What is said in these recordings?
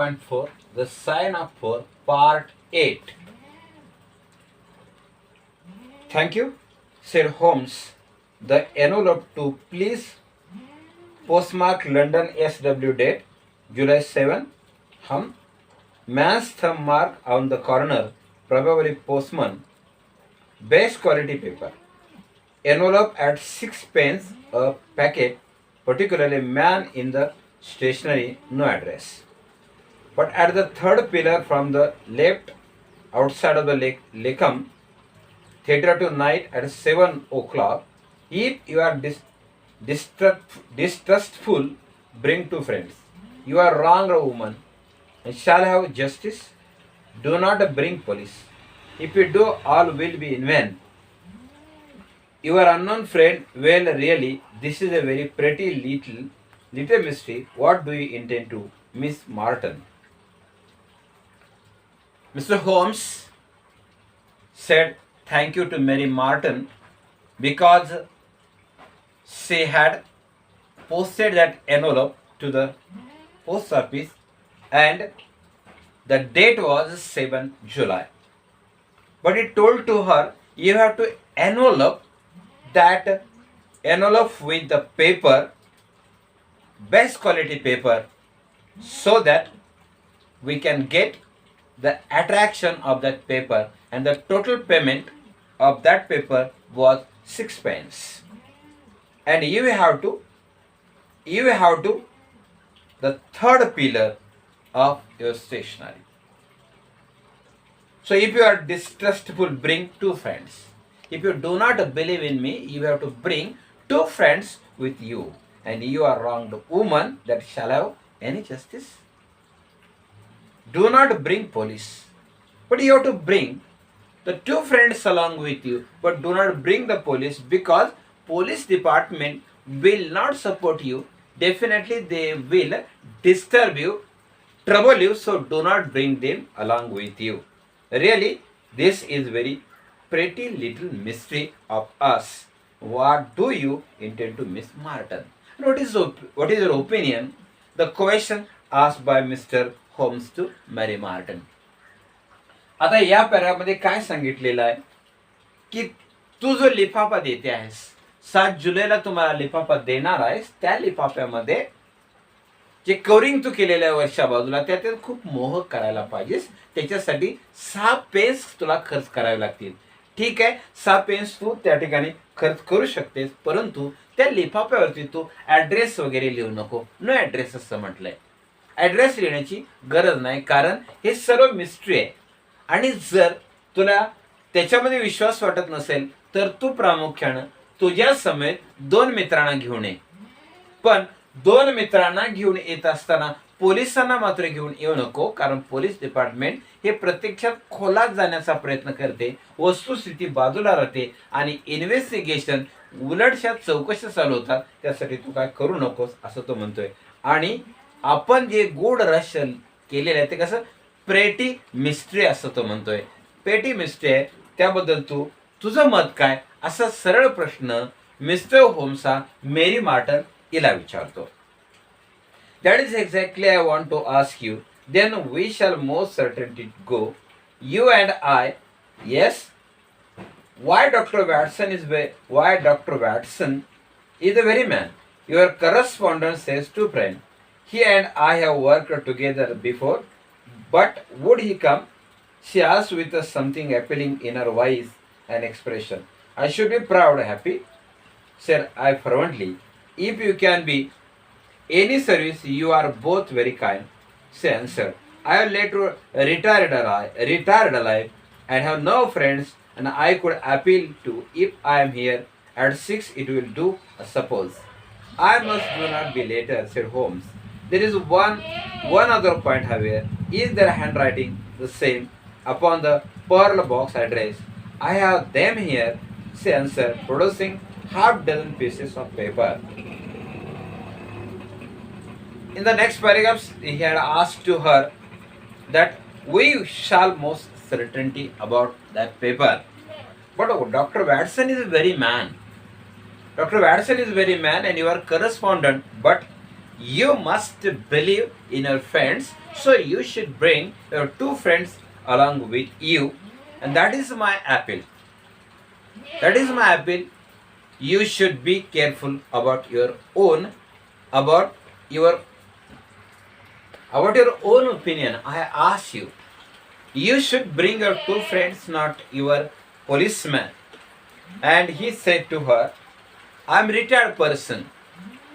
0.4, the sign of 4, part 8. Thank you, said Holmes. The envelope to please postmark London SW date July 7. Man's thumb mark on the corner, probably postman. Best quality paper. Envelope at 6 pence a packet, particularly man in the stationery, no address. But at the third pillar from the left outside of the Lakeham Theatre tonight at 7 o'clock, if you are distrustful, bring two friends. You are wrong, woman, and shall have justice. Do not bring police. If you do, all will be in vain. Your unknown friend, well, really, this is a very pretty little mystery. What do you intend to, Miss Martin? Mr. Holmes said thank you to Mary Martin because she had posted that envelope to the post office and the date was 7 July. But he told to her, you have to envelope that envelope with the paper, best quality paper, so that we can get the attraction of that paper, and the total payment of that paper was 6 pence. And you have to the third pillar of your stationery. So if you are distrustful, bring two friends. If you do not believe in me, you have to bring two friends with you. And you are wronged woman, that shall have any justice. Do not bring police. But you have to bring the two friends along with you. But do not bring the police, because police department will not support you. Definitely they will disturb you, trouble you. So do not bring them along with you. Really, this is very pretty little mystery of us. What do you intend to, Miss Martin? What is your opinion? The question asked by Mr. Holmes to Mary Martin. आता या पॅरामध्ये काय सांगितलेलं आहे की तू जो लिफाफा देते आहेस, 7 जुलैला तुम्हाला लिफाफा देणार आहेस, त्या लिफाफ्यामध्ये जे कवरिंग तू केलेलं आहे वरच्या बाजूला, त्यात खूप मोहक करायला पाहिजेस. त्याच्यासाठी 6 पेन्स तुला खर्च करावे लागतील. ठीक आहे, 6 पेन्स तू त्या ठिकाणी खर्च करू शकतेस, परंतु त्या लिफाफ्यावरती तू ॲड्रेस वगैरे लिहू नको. नो ॲड्रेस असं म्हटलंय. ॲड्रेस लिहिण्याची गरज नाही, कारण हे सर्व मिस्ट्री आहे. आणि जर तुला त्याच्यामध्ये विश्वास वाटत नसेल तर तू प्रामुख्यानं तुझ्या समेत 2 मित्रांना घेऊन ये. पण 2 मित्रांना घेऊन येत असताना पोलिसांना मात्र घेऊन येऊ नको, कारण पोलीस डिपार्टमेंट हे प्रत्यक्षात खोलात जाण्याचा प्रयत्न करते, वस्तुस्थिती बाजूला राहते आणि इन्व्हेस्टिगेशन उलटशा चौकशा चालू होतात. त्यासाठी तू काय करू नकोस असं तो म्हणतोय. आणि आपण जे गूढ रहस्य केलेलं आहे ते कसं प्रेटी मिस्ट्री असं तो म्हणतोय. पेटी मिस्ट्री आहे, त्याबद्दल तुझं मत काय, असा सरळ प्रश्न मिस्टर होम्स हा मेरी मार्टन हिला विचारतो. That is exactly I want to ask you. Then we shall most certainly go. You and I. Yes. Why Dr. Watson is the very man. Your correspondent says to friend. He and I have worked together before. But would he come? She asked with something appealing in her voice and expression. I should be proud, happy, said I fervently. If you can be any service, you are both very kind, she answered. I have later retired alive and have no friends, and I could appeal to if I am here at 6 it will do, I suppose. I must do not be later, said Holmes. There is one other point, however. Is their handwriting the same upon the pearl box address? I have them here, she answered, producing half-dozen pieces of paper. In the next paragraphs, he had asked to her that we shall most certainty about that paper. But Dr. Watson is a very man. Dr. Watson is a very man and you are correspondent, but You must believe in your friends, so you should bring your two friends along with you. And that is my appeal. That is my appeal. You should be careful about your own, about your own opinion. I ask you. You should bring your two friends, not your policeman. And he said to her, I'm a retired person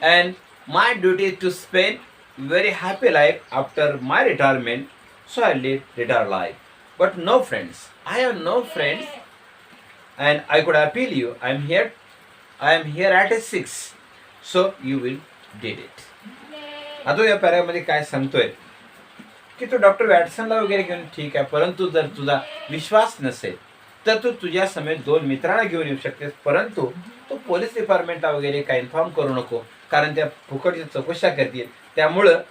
and my duty is to spend very happy life after my retirement, so I live retired life. But no friends. I have no friends and I could appeal you. I am here at 6. So you will did it. आता या पॅरामध्ये काय सांगतोय की तू doctor वॅटसनला वगैरे घेऊन ठीक आहे, परंतु जर तुझा विश्वास नसेल तर तू तुझ्या समेत 2 मित्रांना घेऊन येऊ शकतेस, परंतु तू पोलीस डिपार्टमेंटला वगैरे काय इन्फॉर्म करू नको, कारण त्या फुकटच्या चौकशा करतील. त्यामुळं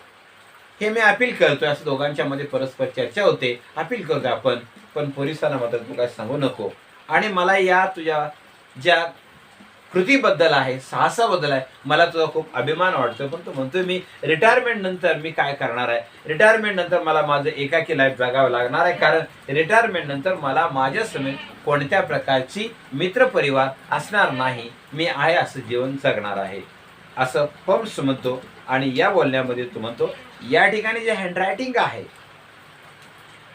हे मी अपील करतोय. असं दोघांच्या मध्ये परस्पर चर्चा होते. अपील करतोय आपण, पण पोलिसांना मात्र तू काय सांगू नको. आणि मला या तुझ्या ज्या कृतीबद्दल आहे, साहसाबद्दल आहे, मला तुझा खूप अभिमान वाटतो. पण तो म्हणतोय मी रिटायरमेंट नंतर मी काय करणार आहे, रिटायरमेंट नंतर मला माझं एकाकी लाईफ जगावं लागणार आहे, कारण रिटायरमेंट नंतर मला माझ्या समेत कोणत्या प्रकारची मित्रपरिवार असणार नाही, मी आहे असं जीवन जगणार आहे असं पम्स म्हणतो. आणि या बोलण्यामध्ये तो म्हणतो या ठिकाणी जे हँडरायटिंग आहे,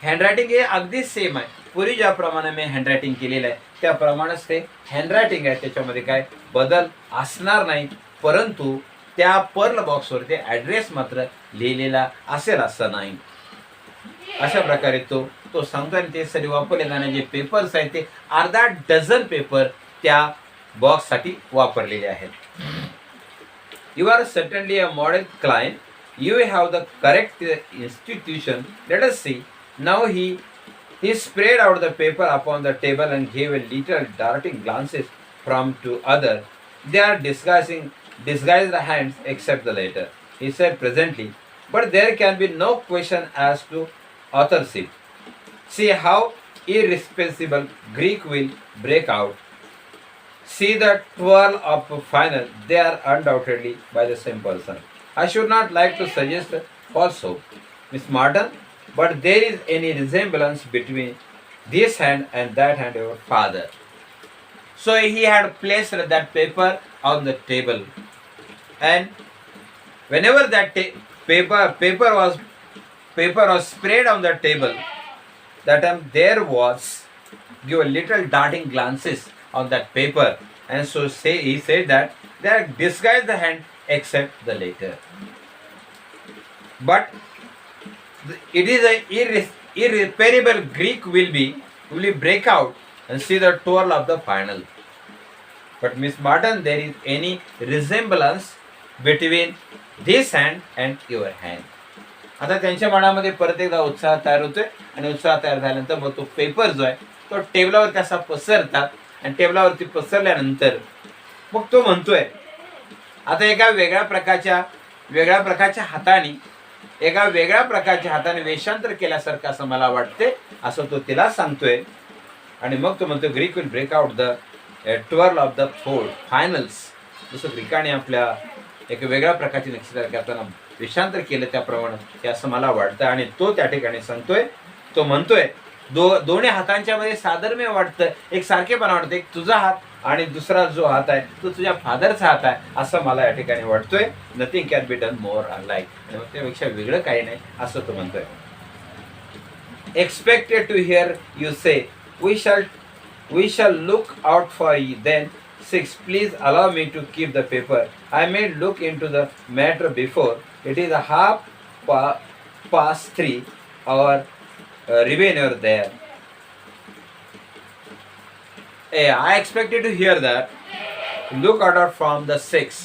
हँडरायटिंग हे अगदी सेम आहे. पूर्वी ज्याप्रमाणे मी हँडरायटिंग केलेलं आहे त्याप्रमाणेच ते हँडरायटिंग आहे, त्याच्यामध्ये काय बदल असणार नाही, परंतु त्या पर्ल बॉक्सवर ते ॲड्रेस मात्र लिहिलेला असेल असं नाही. अशा प्रकारे तो सांगतो. आणि ते सरी वापरले जाणारे जे पेपर्स आहेत ते अर्धा डझन पेपर त्या बॉक्ससाठी वापरलेले आहेत. You are certainly a model client. You have the correct institution. Let us see. Now he spread out the paper upon the table and gave a little darting glances from to other. They are disguised hands except the letter. He said presently, but there can be no question as to authorship. See how irresponsible Greek will break out. See the twirl of final. They are undoubtedly by the same person. I should not like to suggest falsehood, Miss Martin, but there is any resemblance between this hand and that hand of your father. So he had placed that paper on the table, and whenever that paper was spread on the table, that time there was give a little darting glances on that paper, and so he said that they are disguised the hand except the letter. But it is a irreparable Greek will break out and see the twirl of the final. But Miss Martin, there is any resemblance between this hand and your hand. आता त्यांच्या मनामध्ये परत एकदा उत्साह तयार होतोय आणि उत्साह तयार झाल्यानंतर मग तो पेपर जो आहे तो टेबलावर कसा पसरतात आणि टेबलावरती पसरल्यानंतर मग तो म्हणतोय आता एका वेगळ्या प्रकारच्या हाताने वेषांतर केल्यासारखं असं मला वाटते असं तो तिला सांगतोय. आणि मग तो म्हणतो Greek will break out the twelve of the four finals. जसं ग्रीकाने आपल्या एक वेगळ्या प्रकारची नक्षत्र करताना वेषांतर केलं त्याप्रमाणे हे असं मला वाटतं. आणि तो त्या ठिकाणी सांगतोय, तो म्हणतोय दोन्ही हातांच्या मध्ये साधर्म्य वाटतं, एक सारखेपणा वाटतं. एक तुझा हात आणि दुसरा जो हात आहे तो तुझ्या फादरचा हात आहे असं मला या ठिकाणी वाटतोय. Nothing can be done more unlike. आणि मग त्यापेक्षा वेगळं काही नाही असं तो म्हणतोय. Expected to hear you say we shall look out for you. Then 6 please allow me to keep the paper. I may look into the matter before it is a half past 3 or remain over there. I expected to hear that. Look out from the 6.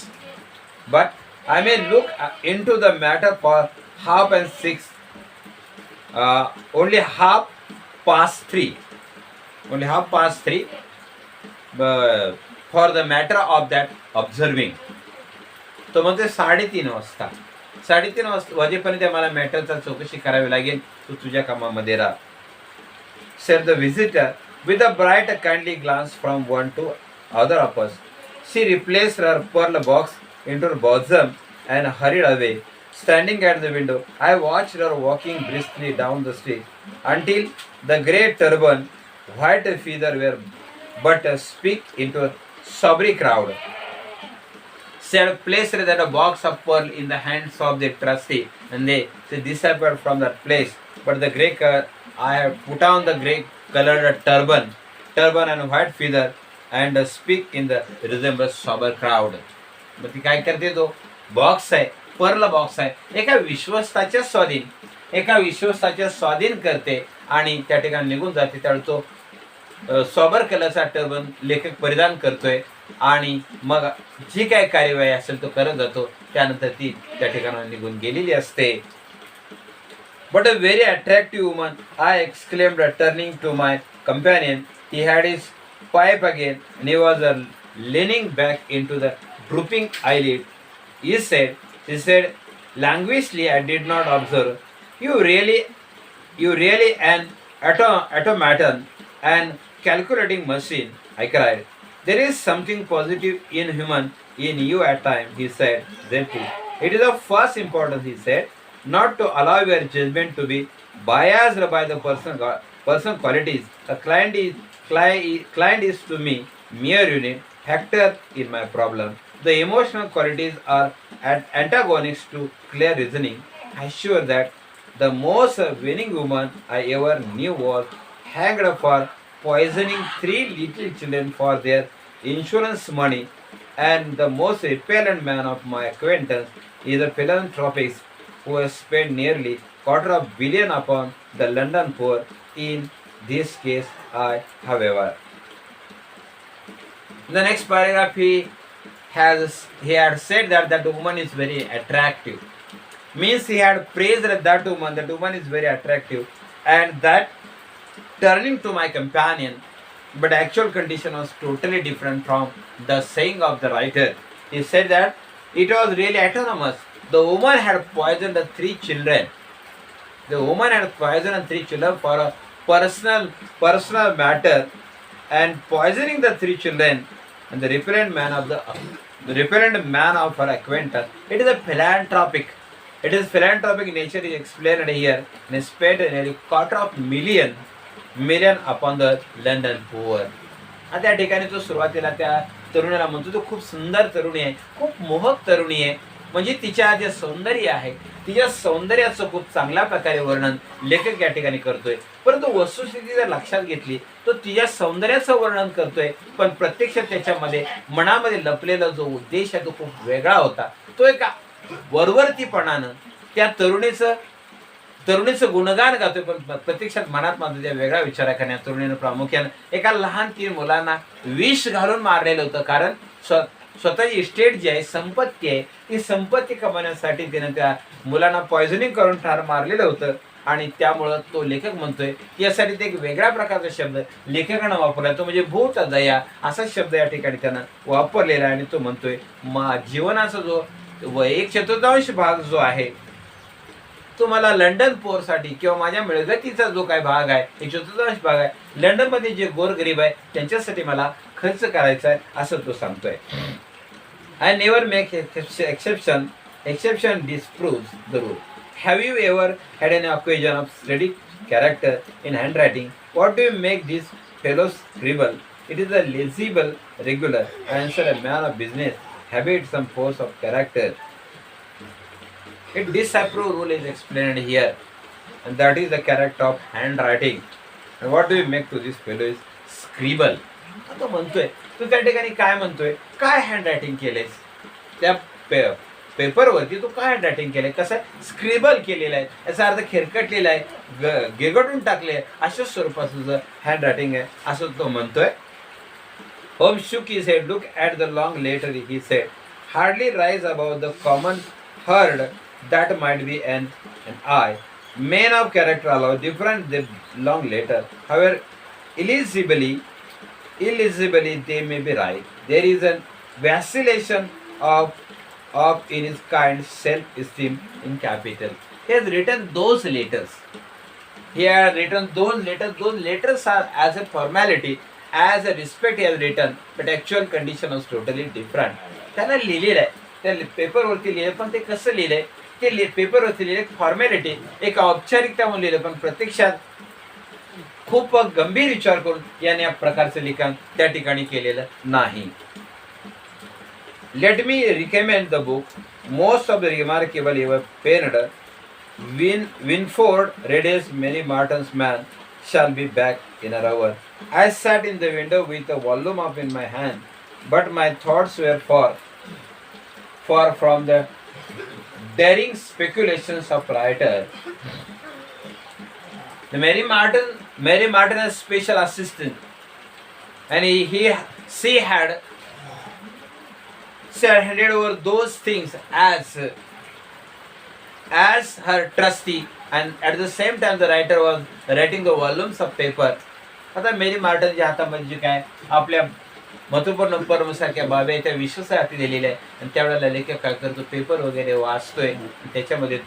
But I may look into the matter for half and 6. Only half past 3. Only half past 3. For the matter of that observing. तो म्हणते 3:30 वाजता. 3:30 वाजेपर्यंत मला मॅटरचा चौकशी करावी लागेल. तू तुझ्या कामामध्ये राहा. Said the visitor with a bright kindly glance from one to other of us. She replaced her pearl box into her bosom and hurried away. Standing at the window, I watched her walking briskly down the street until the grey turban, white feather were but speak into a sobry crowd. Said placed that a box of pearl in the hands of the trustee, and they disappeared from that place. But the grey I have put on the grey colored turban and white feather, and speak in the resemble sober crowd. मग ती काय करते तो box आहे Perl box आहे एका विश्वस्ताच्या स्वाधीन करते आणि त्या ठिकाणी निघून जाते. त्यावेळी तो सॉबर कलरचा टर्बन लेखक परिधान करतोय आणि मग जी काय कार्यवाही असेल तो करत जातो. त्यानंतर ती त्या ठिकाणी निघून गेलेली असते. But a very attractive woman, I exclaimed, turning to my companion. He had his pipe again, and he was leaning back into the drooping eyelid. He said, languishedly, I did not observe. You really an automaton and calculating machine, I cried. There is something positive inhuman in you at times, he said gently. It is of first importance, he said, not to allow your judgment to be biased by the person qualities. A client is to me mere unit, factor in my problem. The emotional qualities are antagonists to clear reasoning. I assure that the most winning woman I ever knew was hanged for poisoning 3 little children for their insurance money, and the most repellent man of my acquaintance is a philanthropist who has spent nearly $250 million upon the London poor. In this case, however. In the next paragraph, he had said that woman is very attractive. Means he had praised that woman is very attractive, and that turning to my companion, but actual condition was totally different from the saying of the writer. He said that it was really autonomous. The woman had poisoned the 3 children. The woman had poisoned 3 children for a personal matter, and poisoning the 3 children, and the repellent man of her acquaintance. It is philanthropic nature is explained here, and spent nearly $250 million upon the London poor. आणि त्या ठिकाणी तो सुरुवातीला त्या तरुणीला म्हणतो तो खूप सुंदर तरुणी आहे, खूप मोहक तरुणी आहे. म्हणजे तिच्या जे सौंदर्य आहे, तिच्या सौंदर्याचं खूप चांगल्या प्रकारे वर्णन लेखक या ठिकाणी करतोय. परंतु वस्तुस्थिती जर लक्षात घेतली तर तिच्या सौंदर्याचं वर्णन करतोय, पण प्रत्यक्षात त्याच्यामध्ये मनामध्ये लपलेला जो उद्देश आहे तो खूप वेगळा होता. तो एका वरवरतीपणानं त्या तरुणीचं गुणगान गातोय, पण प्रत्यक्षात मनात मात्र त्या वेगळा विचार करण्या तरुणीनं प्रामुख्यानं एका लहान 3 मुलांना विष घालून मारलेलं होतं. कारण स्वतःची इस्टेट जी आहे, संपत्ती आहे, ती संपत्ती कमवण्यासाठी तिने त्या मुलांना पॉयझनिंग करून ठार मारलेलं होतं. आणि त्यामुळं तो लेखक म्हणतोय यासाठी ते एक वेगळ्या प्रकारचा शब्द लेखकानं वापरला, तो म्हणजे भूत दया असा शब्द या ठिकाणी त्यानं वापरलेला आहे. आणि तो म्हणतोय जीवनाचा जो 1/4 भाग जो आहे तो मला लंडन पोरसाठी किंवा माझ्या मिळगतीचा जो काही भाग आहे, 1/4 भाग आहे, लंडनमध्ये जे गोरगरीब आहे त्यांच्यासाठी मला खर्च करायचा आहे असं तो सांगतोय. I never make exception disproves the rule. Have you ever had an occasion of study character in handwriting? What do you make this fellow scribble? It is a legible, regular answer, a man of business, habit, some force of character. It disapprove rule is explained here, and that is the character of handwriting. And what do you make to this fellow is scribble. तो म्हणतोय तू त्या ठिकाणी काय म्हणतोय, काय handwriting केलंयस त्या पेपरवरती, तू काय हँडरायटिंग केलंय, कसं स्क्रिबल केलेलं आहे, याचा अर्थ खिरकटलेला आहे, गिरगटून टाकले, अशा स्वरूपाचं तुझं हँडरायटिंग आहे असं तो म्हणतोय. Holmes shook his head. Look at the long letter, he said. Hardly rise above the common herd. That might be an I. Men of character allow different the long letter. However, illegibly they may be right. There is a vacillation of in his kind self-esteem in capital. He has written those letters. He has written those letters. Those letters are as a formality, as a respect he has written, but actual condition was totally different. त्याला लिहिलेलं आहे त्या पेपरवरती लिहिलं, पण ते कसं लिहिलंय ते पेपरवरती लिहिलं फॉर्मॅलिटी, एक औपचारिकता म्हणून लिहिलं, पण प्रत्यक्षात खूप गंभीर विचार करून याने या प्रकारचं लिखाण त्या ठिकाणी केलेलं नाही. Let me recommend the book. Most of the remarkable ever penned Winford Reader's Mary Martin's Man shall be back in an hour. I sat in the window with a volume up in my hand, but my thoughts were far from the daring speculations of writer. The Mary Martin is special assistant, and she had handed over those things as her trustee, and at the same time the writer was writing the volumes of paper. आता मेरी मार्टनच्या हातामध्ये जे काय आपल्या महत्वपूर्ण परमसारख्या बाबी आहे त्या विश्वासा हाती दिलेल्या आहे, आणि त्यावेळेला लेखक काय करतो, पेपर वगैरे वाचतोय, त्याच्यामध्ये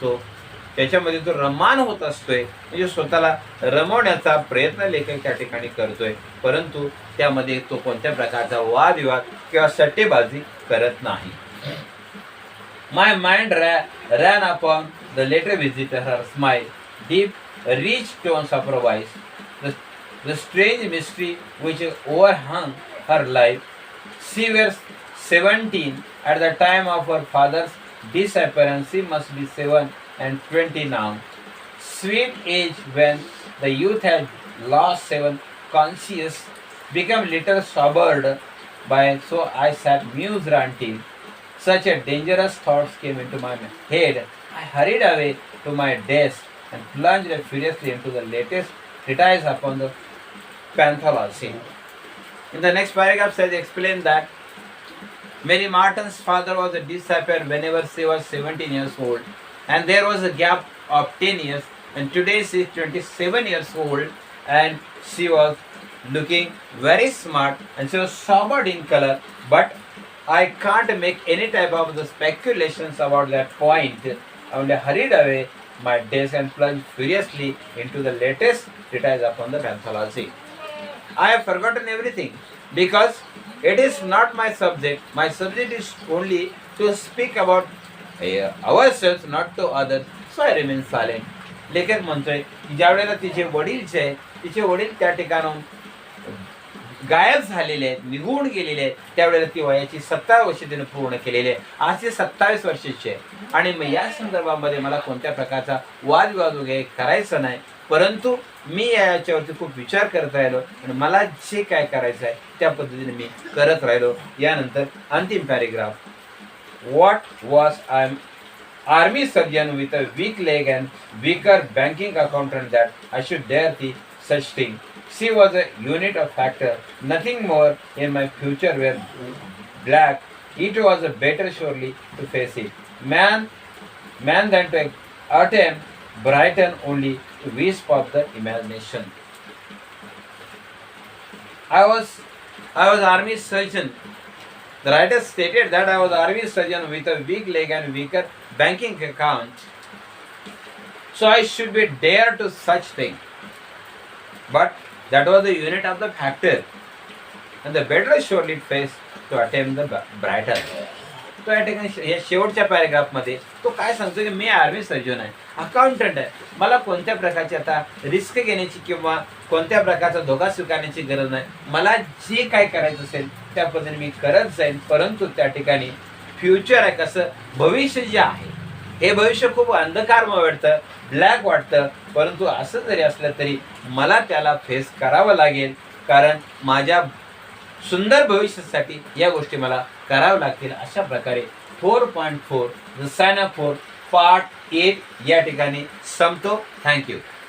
तो रमान होत असतोय, म्हणजे स्वतःला रमवण्याचा प्रयत्न लेखक त्या ठिकाणी करतोय, परंतु त्यामध्ये तो कोणत्या प्रकारचा वादविवाद किंवा सट्टेबाजी करत नाही. My mind ran upon the later visitor, her smile, deep, rich tones of her voice, the strange mystery which overhung her life. She was 17 at the time of her father's disappearance. She must be 7 and 20 now. Sweet age when the youth had lost seven conscious, become little sobered by. So I sat mused until such a dangerous thoughts came into my head. I hurried away to my desk and plunged furiously into the latest treatise upon the pathology. In the next paragraph, says explain that Mary Martin's father was disappeared whenever she was 17 years old, and there was a gap of 10 years, and today she is 27 years old, and she was looking very smart, and she was sobered in color, but I can't make any type of the speculations about that point. I only hurried away my desk and plunged furiously into the latest treatise upon the pathology. I have forgotten everything because it is not my subject. My subject is only to speak about ourselves, not to others. So I remain silent. लेखक म्हणतोय की ज्या वेळेला तिचे वडील त्या ठिकाणाहून गायब झालेले आहेत, निघून गेलेले आहेत, त्यावेळेला ती वयाची 17 वर्ष तिने पूर्ण केलेली आहे. आज ती 27 वर्षाची आहे, आणि मग या संदर्भामध्ये मला कोणत्या प्रकारचा वादविवाद वगैरे करायचा नाही, परंतु मी याच्यावरती खूप विचार करत राहिलो, आणि मला जे काय करायचं आहे त्या पद्धतीने मी करत राहिलो. यानंतर अंतिम paragraph. What was I army surgeon with a weak leg and weaker banking accountant that I should dare the such thing. She was a unit of factor, nothing more in my future were black. It was a better surely to face it. Man than to attempt brighten only to wisp of the imagination. I was army surgeon. The writer stated that I was army surgeon with a weak leg and weaker banking account. So I should be dare to such thing. But that was the unit of the factor, and the better surely face to attempt the brighter. तो या ठिकाणी या शेवटच्या पॅरेग्राफमध्ये तो काय सांगतो की मी army surgeon आहे, अकाउंटंट आहे, मला कोणत्या प्रकारची आता रिस्क घेण्याची किंवा कोणत्या प्रकारचा धोका स्वीकारण्याची गरज नाही, मला जे काय करायचं असेल त्या पद्धतीने मी करत जाईन, परंतु त्या ठिकाणी फ्युचर आहे, कसं भविष्य जे आहे हे भविष्य खूप अंधकारमय वाटतं, ब्लॅक वाटतं, परंतु असं जरी असलं तरी मला त्याला फेस करावं लागेल, कारण माझ्या सुंदर भविष्यासाठी या गोष्टी मला कराव्या लागतील. अशा प्रकारे 4.4 the sign up for part 8 या ठिकाणी संपतो. थँक्यू.